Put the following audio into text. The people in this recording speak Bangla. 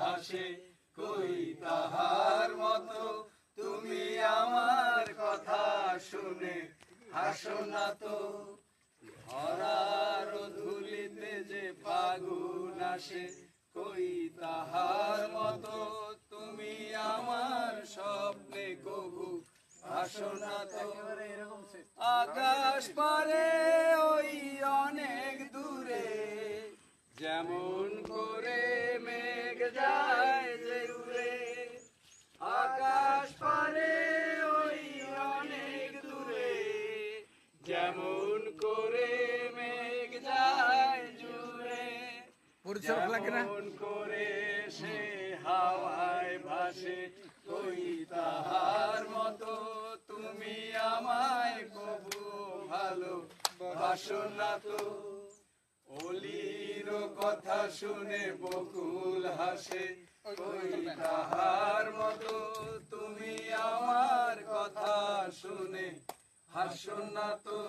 হাসে কই তাহার মতো তুমি আমার কথা শুনে হাসো না তো। ধরার ধুলিতে যে ফাগুন আসে কই তাহার মতো তুমি আমার স্বপ্নে কবু হাসো না তো। আকাশ পারে ওই অনেক দূরে যেমন করে মেঘ যায় যে উড়ে, আকাশ পারে ওই অনেক দূরে যেমন করে মেঘ যায় জুড়ে, যেমন করে সে হাওয়ায় ভাসে কই তাহার মতো তুমি আমায় কবু ভালো বাসো না তো। অলির কথা শুনে বকুল হাসে কই তাহার মতো তুমি আমার কথা শুনে হাসো না তো।